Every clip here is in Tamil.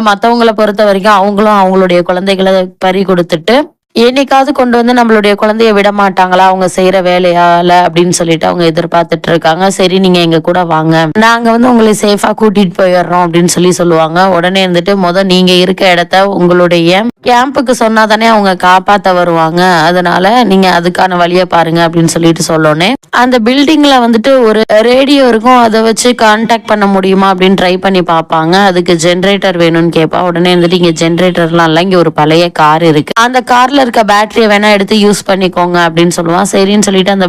மத்தவங்கள பொறுத்த வரைக்கும் அவங்களும் அவங்களுடைய குழந்தைகளை பறி கொடுத்துட்டு என்னைக்காவது கொண்டு வந்து நம்மளுடைய குழந்தைய விட மாட்டாங்களா அவங்க செய்யற வேலையால அப்படின்னு சொல்லிட்டு அவங்க எதிர்பார்த்துட்டு இருக்காங்க. சரி நீங்க எங்க கூட வாங்க, நாங்க வந்து உங்களை சேஃபா கூட்டிட்டு போயிடுறோம் அப்படின்னு சொல்லுவாங்க. உடனே இருந்துட்டு நீங்க இருக்க இடத்த உங்களுடைய கேம்புக்கு சொன்னாதானே அவங்க காப்பாத்த வருவாங்க, அதனால நீங்க அதுக்கான வழியை பாருங்க அப்படின்னு சொல்லிட்டு சொல்லோனே அந்த பில்டிங்ல வந்துட்டு ஒரு ரேடியோ இருக்கும், அதை வச்சு கான்டாக்ட் பண்ண முடியுமா அப்படின்னு ட்ரை பண்ணி பார்ப்பாங்க. அதுக்கு ஜென்ரேட்டர் வேணும்னு கேட்பா. உடனே வந்துட்டு இங்க ஜென்ரேட்டர்லாம் இல்ல, இங்க ஒரு பழைய கார் இருக்கு, அந்த கார்ல இருக்க பேட்டரியை வேணா எடுத்து யூஸ் பண்ணிக்கோங்க அப்படின்னு சொல்லுவான். சரின்னு சொல்லிட்டு அந்த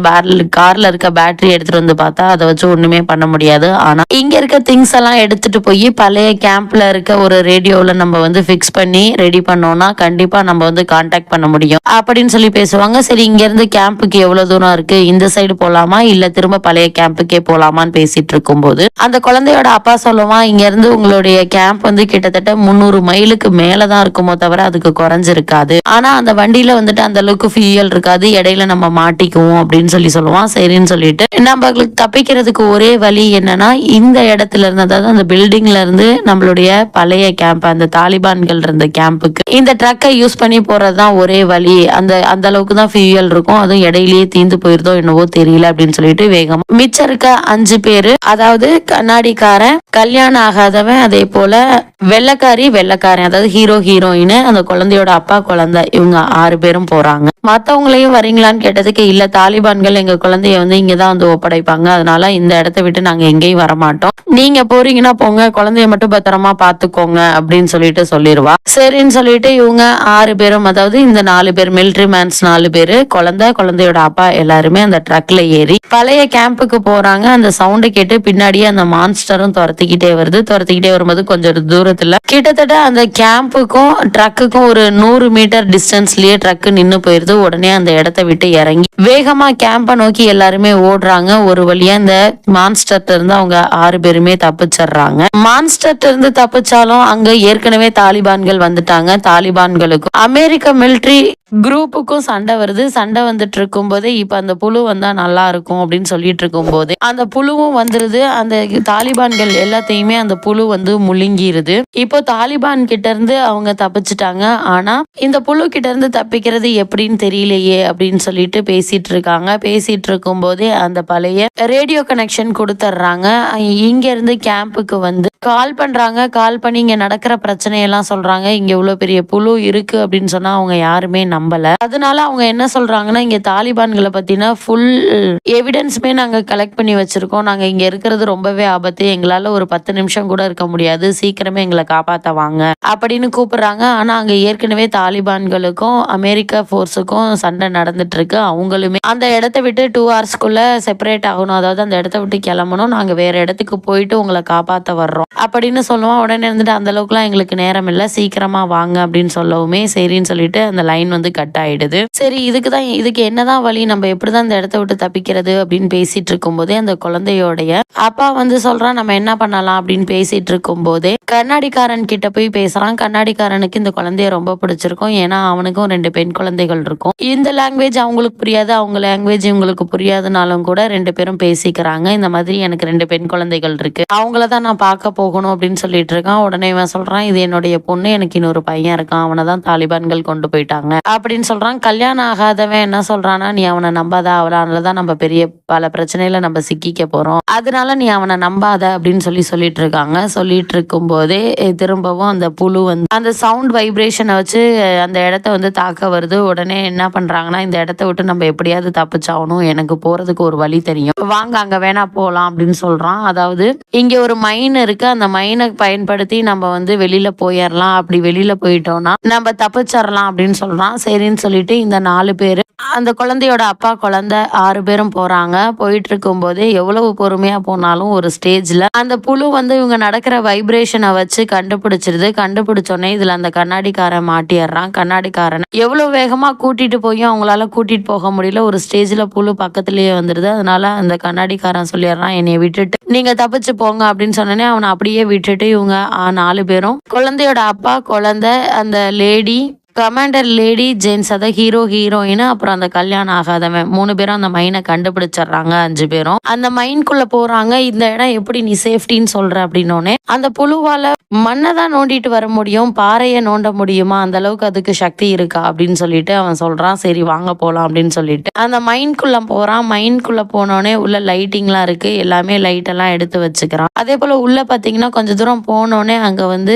கார்ல இருக்க பேட்டரி எடுத்துட்டு வந்து பார்த்தா அதை வச்சு ஒண்ணுமே பண்ண முடியாது. ஆனா இங்க இருக்க திங்ஸ் எல்லாம் எடுத்துட்டு போய் பழைய கேம்ப்ல இருக்க ஒரு ரேடியோல நம்ம வந்து பிக்ஸ் பண்ணி ரெடி பண்ணோம்னா கண்டிப்பா நம்ம வந்து கான்டாக்ட் பண்ண முடியும் அப்படின்னு சொல்லி பேசுவாங்க. சரி இங்க இருந்து கேம்புக்கு எவ்வளவு தூரம் இருக்கு, இந்த சைடு போலாமா இல்ல திரும்ப பழைய கேம்புக்கே போலாமான்னு பேசிட்டு இருக்கும் போது அந்த குழந்தையோட அப்பா சொல்லுவான், இங்க இருந்து உங்களுடைய கேம்ப் வந்து கிட்டத்தட்ட 300 மைலுக்கு மேலதான் இருக்குமோ தவிர அதுக்கு குறைஞ்சிருக்காது. ஆனா அந்த வண்டியில வந்துட்டு அந்த அளவுக்கு ஃபியூயல் இருக்காது, இடையில நம்ம மாட்டிக்குவோம் அப்படின்னு சொல்லுவான். சரின்னு சொல்லிட்டு நம்மளுக்கு தப்பிக்கிறதுக்கு ஒரே வழி என்னன்னா இந்த இடத்துல இருந்து, அதாவது அந்த பில்டிங்ல இருந்து நம்மளுடைய பழைய கேம்ப் அந்த தாலிபான்கள் இருந்த கேம்புக்கு இந்த ட்ரக்கை யூஸ் பண்ணி போறதுதான் ஒரே வழி, அந்த அளவுக்கு தான் ஃபியூயல் இருக்கும், அதுவும் இடையிலேயே தீந்து போயிருதோ என்னவோ தெரியல அப்படின்னு சொல்லிட்டு வேகமா மிச்சம் இருக்க 5 பேரு, அதாவது கண்ணாடிக்காரன், கல்யாணம் ஆகாதவன், அதே போல வெள்ளக்காரன் அதாவது ஹீரோயின், அந்த குழந்தையோட அப்பா, குழந்தை, இவங்க 6 பேரும் போறாங்க. மத்தவங்களையும் வரீங்களான்னு கேட்டதுக்கு இல்ல, தாலிபான்கள் எங்க குழந்தைய வந்து இங்கதான் வந்து ஒப்படைப்பாங்க, அதனால இந்த இடத்த விட்டு நாங்க எங்கேயும் வரமாட்டோம், நீங்க போறீங்கன்னா போங்க, குழந்தைய மட்டும் பத்திரமா பாத்துக்கோங்க அப்படின்னு சொல்லிட்டு சொல்லிடுவா. சரின்னு சொல்லிட்டு இவங்க 6 பேரும், அதாவது இந்த 4 பேர் மிலிட்டரி மேன்ஸ் 4 பேரு, குழந்தையோட அப்பா எல்லாருமே அந்த ட்ரக்ல ஏறி பழைய கேம்புக்கு போறாங்க. அந்த சவுண்டை கேட்டு பின்னாடியே அந்த மான்ஸ்டரும் துரத்திக்கிட்டே வரும்போது கொஞ்சம் தூரத்துல கிட்டத்தட்ட அந்த கேம்புக்கும் ட்ரக்குக்கும் ஒரு 100 மீட்டர் டிஸ்டன்ஸ்லயே ட்ரக் நின்னு போயிருது. உடனே அந்த இடத்த விட்டு இறங்கி வேகமா கேம்ப நோக்கி எல்லாருமே ஓடுறாங்க. ஒரு வழியா இந்த மான்ஸ்டர்ல இருந்து அவங்க 6 பேருமே தப்பிச்சிடுறாங்க. மான்ஸ்டர்ல இருந்து தப்பிச்சாலும் அங்க ஏற்கனவே தாலிபான்கள் வந்துட்டாங்க. தாலிபான்களுக்கும் அமெரிக்க மிலிட்டரி குரூப்புக்கும் சண்டை வருது. சண்டை வந்துட்டு இருக்கும் போதே இப்ப அந்த புழு வந்தா நல்லா இருக்கும் அப்படின்னு சொல்லிட்டு இருக்கும் போது அந்த புழுவும் வந்துருது. அந்த தாலிபான்கள் எல்லாத்தையுமே அந்த புழு வந்து முழுங்கிருது. இப்போ தாலிபான் கிட்ட இருந்து அவங்க தப்பிச்சுட்டாங்க. ஆனா இந்த புழு கிட்ட இருந்து தப்பிக்கிறது எப்படின்னு தெரியலையே அப்படின்னு சொல்லிட்டு பேசிட்டு இருக்காங்க. பேசிட்டு இருக்கும் போதே அந்த பழைய ரேடியோ கனெக்ஷன் கொடுத்துட்றாங்க. இங்க இருந்து கேம்புக்கு வந்து கால் பண்றாங்க. கால் பண்ணி இங்க நடக்கிற பிரச்சனையெல்லாம் சொல்றாங்க. இங்க இவ்வளவு பெரிய புழு இருக்கு அப்படின்னு சொன்னா அவங்க யாருமே நம்பல. அதனால அவங்க என்ன சொல்றாங்கன்னா, இங்க தாலிபான்களை பத்தின ஃபுல் எவிடன்ஸுமே நாங்க கலெக்ட் பண்ணி வச்சிருக்கோம், நாங்க இங்க இருக்கிறது ரொம்பவே ஆபத்து, எங்களால ஒரு 10 நிமிஷம் கூட இருக்க முடியாது, சீக்கிரமே எங்களை காப்பாத்தவாங்க அப்படின்னு கூப்பிடுறாங்க. ஆனா அங்க ஏற்கனவே தாலிபான்களுக்கும் அமெரிக்கா போர்ஸுக்கும் சண்டை நடந்துட்டு இருக்கு. அவங்களுமே அந்த இடத்த விட்டு 2 ஹவர்ஸ்க்குள்ள செப்பரேட் ஆகணும், அதாவது அந்த இடத்த விட்டு கிளம்பணும், நாங்க வேற இடத்துக்கு போயிட்டு உங்களை காப்பாத்த வர்றோம் அப்படின்னு சொல்லுவோம். உடனே இருந்துட்டு அந்த அளவுக்குலாம் எங்களுக்கு நேரம் இல்லை, சீக்கிரமா வாங்க அப்படின்னு சொல்லவுமே சரின்னு சொல்லிட்டு அந்த லைன் வந்து கட் ஆயிடுது. சரி இதுக்கு என்னதான் வழி, நம்ம எப்படிதான் இந்த இடத்த விட்டு தப்பிக்கிறது அப்படின்னு பேசிட்டு இருக்கும் போதே அந்த குழந்தையோடைய அப்பா வந்து சொல்றான், நம்ம என்ன பண்ணலாம் அப்படின்னு பேசிட்டு இருக்கும் போதே கண்ணாடிக்காரன் கிட்ட போய் பேசுறான். கண்ணாடிக்காரனுக்கு இந்த குழந்தைய ரொம்ப பிடிச்சிருக்கும், ஏன்னா அவனுக்கும் 2 பெண் குழந்தைகள் இருக்கும். இந்த லாங்குவேஜ் அவங்களுக்கு புரியாது, அவங்க லாங்குவேஜ் இவங்களுக்கு புரியாதுனாலும் கூட 2 பேரும் பேசிக்கிறாங்க. இந்த மாதிரி எனக்கு 2 பெண் குழந்தைகள் இருக்கு, அவங்களதான் நான் பார்க்க போகணும் அப்படின்னு சொல்லிட்டு இருக்கான். உடனே இவன் சொல்றான், இது என்னுடைய பொண்ணு, எனக்கு இன்னொரு பையன் இருக்கான், அவனை தான் தாலிபான்கள் கொண்டு போயிட்டாங்க அப்படின்னு சொல்றான். கல்யாணம் ஆகாதவன் என்ன சொல்றான்னா, நீ அவனை நம்பாத, அவனாலதான் நம்ம பெரிய பல பிரச்சனையில நம்ம சிக்கிக்க போறோம், அதனால நீ அவனை நம்பாத அப்படின்னு சொல்லிட்டு இருக்காங்க. சொல்லிட்டு இருக்கும் போதே திரும்பவும் அந்த புழு வந்து அந்த சவுண்ட் வைப்ரேஷனை வச்சு அந்த இடத்த வந்து தாக்க வருது. உடனே என்ன பண்றாங்கன்னா, இந்த இடத்த விட்டு நம்ம எப்படியாவது தப்பிச்சாகணும், எனக்கு போறதுக்கு ஒரு வழி தெரியும், வாங்க அங்க வேணா போலாம் அப்படின்னு சொல்றான். அதாவது இங்க ஒரு மைன் இருக்கு, அந்த மைனை பயன்படுத்தி நம்ம வந்து வெளியில போயிடலாம், அப்படி வெளியில போயிட்டோம்னா நம்ம தப்பிச்சிடலாம் அப்படின்னு சொல்றான். சரின்னு சொல்லிட்டு இந்த 4 பேரு, அந்த குழந்தையோட அப்பா, குழந்தை 6 பேரும் போறாங்க. போயிட்டு இருக்கும் போதே எவ்வளவு பொறுமையா போனாலும் ஒரு ஸ்டேஜ்ல அந்த புழு வந்து இவங்க நடக்கிற வைப்ரேஷனை வச்சு கண்டுபிடிச்சிருது. கண்டுபிடிச்சோடனே இதுல அந்த கண்ணாடிக்காரன் மாட்டிடுறான். கண்ணாடிக்காரன் எவ்வளவு வேகமா கூட்டிட்டு போயும் அவங்களால கூட்டிட்டு போக முடியல. ஒரு ஸ்டேஜ்ல புழு பக்கத்திலேயே வந்துருது. அதனால அந்த கண்ணாடிக்காரன் சொல்லிடுறான், என்னைய விட்டுட்டு நீங்க தப்பிச்சு போங்க அப்படின்னு சொன்னோடனே அவனை அப்படியே விட்டுட்டு இவங்க 4 பேரும், குழந்தையோட அப்பா, குழந்தை, அந்த லேடி, கமாண்டர் லேடி ஜென்ஸ், அதாவது ஹீரோ ஹீரோயின் அப்புறம் அந்த கல்யாணம் ஆகாதவன் 3 பேரும் அந்த மைனை கண்டுபிடிச்சிடுறாங்க. 5 பேரும் அந்த மைன்குள்ள போறாங்க. இந்த இடம் எப்படி நீ சேஃப்டின்னு சொல்ற அப்படின்னோடனே, அந்த புழுவால மண்ணை தான் நோண்டிட்டு வர முடியும், பாறையை நோண்ட முடியுமா, அந்த அளவுக்கு அதுக்கு சக்தி இருக்கா அப்படின்னு சொல்லிட்டு அவன் சொல்றான். சரி வாங்க போலாம் அப்படின்னு சொல்லிட்டு அந்த மைன்குள்ள போறான். மைன்குள்ள போனோடனே உள்ள லைட்டிங்லாம் இருக்கு, எல்லாமே லைட் எல்லாம் எடுத்து வச்சுக்கிறான். அதே போல உள்ள பாத்தீங்கன்னா கொஞ்ச தூரம் போனோடனே அங்க வந்து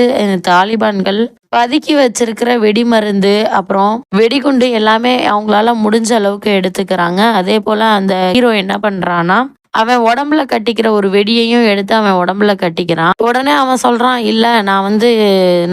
தாலிபான்கள் பதுக்கி வச்சிருக்கிற வெடிமருந்து அப்புறம் வெடிகுண்டு எல்லாமே அவங்களால முடிஞ்ச அளவுக்கு எடுத்துக்கிறாங்க. அதே போல அந்த ஹீரோ என்ன பண்றான்னா, அவன் உடம்புல கட்டிக்கிற ஒரு வெடியையும் எடுத்து அவன் உடம்புல கட்டிக்கிறான். உடனே அவன் சொல்றான், இல்ல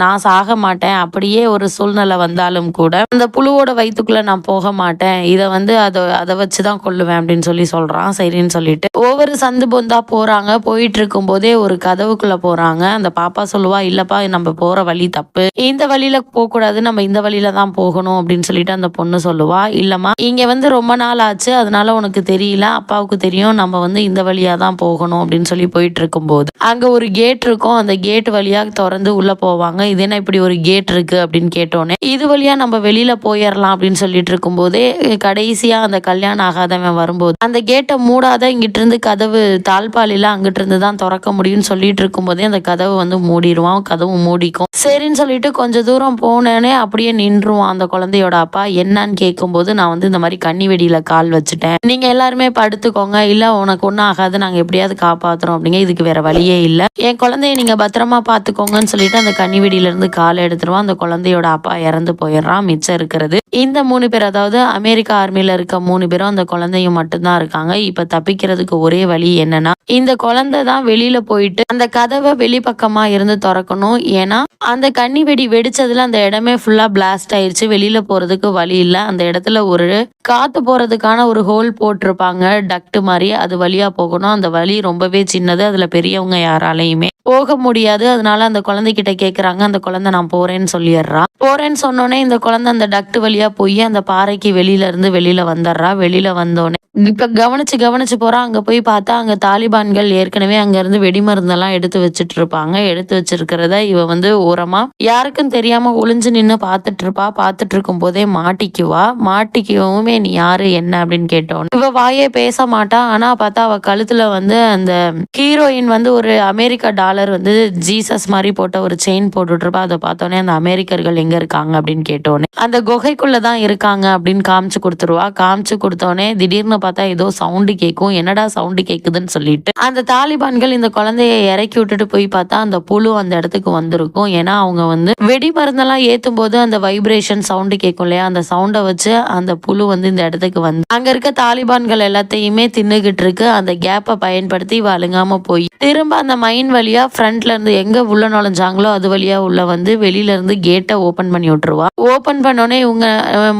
நான் சாக மாட்டேன், அப்படியே ஒரு சூழ்நிலை வந்தாலும் கூட அந்த புழுவோட வயிற்றுக்குள்ள நான் போக மாட்டேன், இதை வந்து அதை வச்சுதான் கொல்லுவேன் அப்படின்னு சொல்றான். சரின்னு சொல்லிட்டு ஒவ்வொரு சந்து பொந்தா போறாங்க. போயிட்டு இருக்கும் போதே ஒரு கதவுக்குள்ள போறாங்க. அந்த பாப்பா சொல்லுவா, இல்லப்பா நம்ம போற வழி தப்பு, இந்த வழியில போக கூடாது, நம்ம இந்த வழியில தான் போகணும் அப்படின்னு சொல்லிட்டு அந்த பொண்ணு சொல்லுவா, இல்லம்மா இங்க வந்து ரொம்ப நாள் ஆச்சு, அதனால உனக்கு தெரியல, அப்பாவுக்கு தெரியும், நம்ம வந்து இந்த வழியா தான் போகணும் அப்படின்னு சொல்லி போயிட்டு இருக்கும்போது அங்க ஒரு கேட் இருக்கும். அந்த கேட் வழியா திறந்து உள்ள போவாங்க. இது என்ன இப்படி ஒரு கேட் இருக்கு அப்படின்னு கேட்டோன்னே, இது வழியா நம்ம வெளியில போயிடலாம் அப்படின்னு சொல்லிட்டு இருக்கும் போதே கடைசியா அந்த கல்யாணம் ஆகாதவன் வரும்போது அந்த கேட்டை மூடாத, இங்கிட்டு இருந்து கதவு தாழ்பாலில அங்கிட்டு இருந்து தான் திறக்க முடியும்னு சொல்லிட்டு இருக்கும் போதே அந்த கதவு வந்து மூடிடுவான். கதவு மூடிக்கும். சரின்னு சொல்லிட்டு கொஞ்ச தூரம் போனேனே அப்படியே நின்றுவான் அந்த குழந்தையோட அப்பா. என்னன்னு கேட்கும்போது, நான் வந்து இந்த மாதிரி கன்னி வெடியில கால் வச்சுட்டேன், நீங்க எல்லாருமே படுத்துக்கோங்க, இல்ல உனக்கு ஒன்றும் ஆகாது, நாங்கள் எப்படியாவது காப்பாற்றுறோம் அப்படிங்க, இதுக்கு வேற வழியே இல்லை, என் குழந்தைய நீங்கள் பத்திரமா பார்த்துக்கோங்கன்னு சொல்லிட்டு அந்த கன்னிவெடியிலேருந்து காலை எடுத்துருவான். அந்த குழந்தையோட அப்பா இறந்து போயிடுறான். மிச்சம் இருக்கிறது இந்த 3 பேர், அதாவது அமெரிக்கா ஆர்மியில் இருக்க 3 பேரும் அந்த குழந்தையும் மட்டும்தான் இருக்காங்க. இப்போ தப்பிக்கிறதுக்கு ஒரே வழி என்னன்னா, இந்த குழந்தை தான் வெளியில போயிட்டு அந்த கதவை வெளிப்பக்கமா இருந்து திறக்கணும். ஏன்னா அந்த கன்னிவெடி வெடிச்சதுல அந்த இடமே ஃபுல்லா பிளாஸ்ட் ஆயிடுச்சு, வெளியில போறதுக்கு வழி இல்லை. அந்த இடத்துல ஒரு காத்து போறதுக்கான ஒரு ஹோல் போட்டிருப்பாங்க, டக்ட் மாதிரி, அது வழியா போகணும். அந்த வழி ரொம்பவே சின்னது, அதுல பெரியவங்க யாராலையுமே போக முடியாது. அதனால அந்த குழந்தைகிட்ட கேட்குறாங்க. அந்த குழந்தை நான் போறேன்னு சொல்லிடுறா. போறேன்னு சொன்னோடனே இந்த குழந்தை அந்த டக்ட் வழியா போய் அந்த பாறைக்கு வெளியில வந்துடுறா. வெளியில வந்தோடனே இப்ப கவனிச்சு போறா. அங்க போய் பார்த்தா அங்க தாலிபான்கள் ஏற்கனவே அங்க இருந்து வெடிமருந்தெல்லாம் எடுத்து வச்சுட்டு இருப்பாங்க. எடுத்து வச்சிருக்கிறத இவ வந்து ஓரமா யாருக்கும் தெரியாம ஒளிஞ்சு நின்று பார்த்துட்டு இருப்பா. பார்த்துட்டு இருக்கும் போதே மாட்டிக்குவோமே, நீ யாரு என்ன அப்படின்னு கேட்டோன்னு இவ வாயே பேச மாட்டா. ஆனா பார்த்தா அவ கழுத்துல வந்து அந்த ஹீரோயின் வந்து ஒரு அமெரிக்கா டாலர் வந்து ஜீசஸ் மாதிரி போட்ட ஒரு செயின் போட்டுட்டு இருப்பா. அதை பார்த்தோன்னே அந்த அமெரிக்கர்கள் எங்க இருக்காங்க அப்படின்னு கேட்டோன்னே அந்த குகைக்குள்ளதான் இருக்காங்க அப்படின்னு காமிச்சு கொடுத்துருவா. காமிச்சு கொடுத்தோடனே திடீர்னு பார்த்தா ஏதோ சவுண்டு கேட்கும். என்னடா சவுண்டு கேட்குதுன்னு சொல்லிட்டு அந்த தாலிபான்கள் இந்த குழந்தைய இறக்கி விட்டுட்டு போய் பார்த்தா அந்த புழு அந்த இடத்துக்கு வந்திருக்கும். ஏன்னா அவங்க வந்து வெடி மருந்தெல்லாம் ஏத்தும் போது அந்த வைப்ரேஷன் சவுண்டு கேட்கும் இல்லையா, அந்த சவுண்டை வச்சு அந்த புழு வந்து இந்த இடத்துக்கு வந்து அங்க இருக்க தாலிபான்கள் எல்லாத்தையுமே தின்னுகிட்டு இருக்கு. அந்த கேப்பை பயன்படுத்தி அழுங்காம போய் திரும்ப அந்த மைன் வழியா ஃப்ரண்ட்ல இருந்து எங்க உள்ள நுழைஞ்சாங்களோ அது வழியா உள்ள வந்து வெளியில இருந்து கேட்டை ஓபன் பண்ணி விட்டுருவா. ஓபன் பண்ணோடனே இவங்க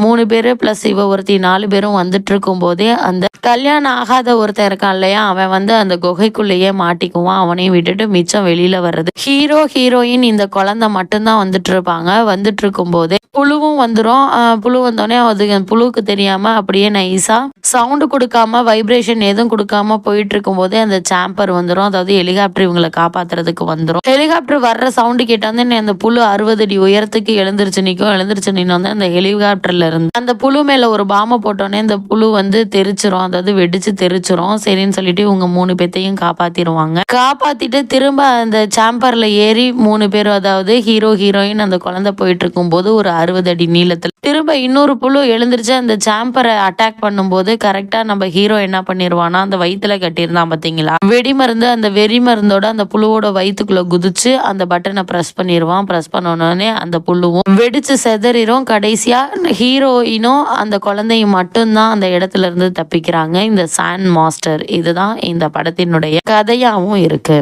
3 பேரு பிளஸ் இவ ஒருத்தி 4 பேரும் வந்துட்டு இருக்கும் போதே அந்த கல்யாணம் ஆகாத ஒருத்தன் இருக்கான் இல்லையா, அவன் வந்து அந்த குகைக்குள்ளேயே மாட்டிக்குவான். அவனையும் விட்டுட்டு மிச்சம் வெளியில வர்றது ஹீரோ ஹீரோயின் இந்த குழந்தை மட்டும்தான் வந்துட்டு இருப்பாங்க. வந்துட்டு இருக்கும் போதே புழுவும் வந்துடும். புழு வந்தோடனே அது புழுவுக்கு தெரியாம அப்படியே நைஸா சவுண்டு கொடுக்காம வைப்ரேஷன் எதுவும் கொடுக்காம போயிட்டு இருக்கும் போதே அந்த சாம்பர் வந்துடும். அதாவது ஹெலிகாப்டர் இவங்களை காப்பாத்துறதுக்கு வந்துடும். ஹெலிகாப்டர் வர்ற சவுண்டு கேட்டாந்து அந்த புழு 60 அடி உயரத்துக்கு எழுந்திருச்சு நின்று வந்து அந்த ஹெலிகாப்டர்ல இருந்து அந்த புழு மேல ஒரு பாம்பை போட்டோன்னே இந்த புழு வந்து தெரிச்சிரும், அதாவது வெடிச்சு தெரிச்சிரும். சரின்னு சொல்லிட்டு இவங்க 3 பேத்தையும் காப்பாத்திடுவாங்க. காப்பாத்திட்டு திரும்ப அந்த சாம்பர்ல ஏறி 3 பேரும், அதாவது ஹீரோ ஹீரோயின் அந்த குழந்தை போயிட்டு இருக்கும் போது ஒரு 60 அடி நீளத்துல திரும்ப இன்னொரு புழு எழுந்திருச்சு அந்த சாம்பரை அட்டாக் பண்ணும்போது கரெக்டா நம்ம ஹீரோ என்ன பண்ணிருவானா, அந்த வயிற்றுல கட்டியிருந்தான் பாத்தீங்களா வெடி மருந்து, அந்த வெறி மருந்தோட அந்த புழுவோட வயிற்றுக்குள்ள குதிச்சு அந்த பட்டனை பிரஸ் பண்ணிடுவான். பிரஸ் பண்ணோடனே அந்த புழுவும் வெடிச்சு செதறிடும். கடைசியா ஹீரோயினும் அந்த குழந்தையும் மட்டும்தான் அந்த இடத்துல இருந்து தப்பிக்கிறாங்க. இந்த சாண்ட் மாஸ்டர் இதுதான் இந்த படத்தினுடைய கதையாவும் இருக்கு.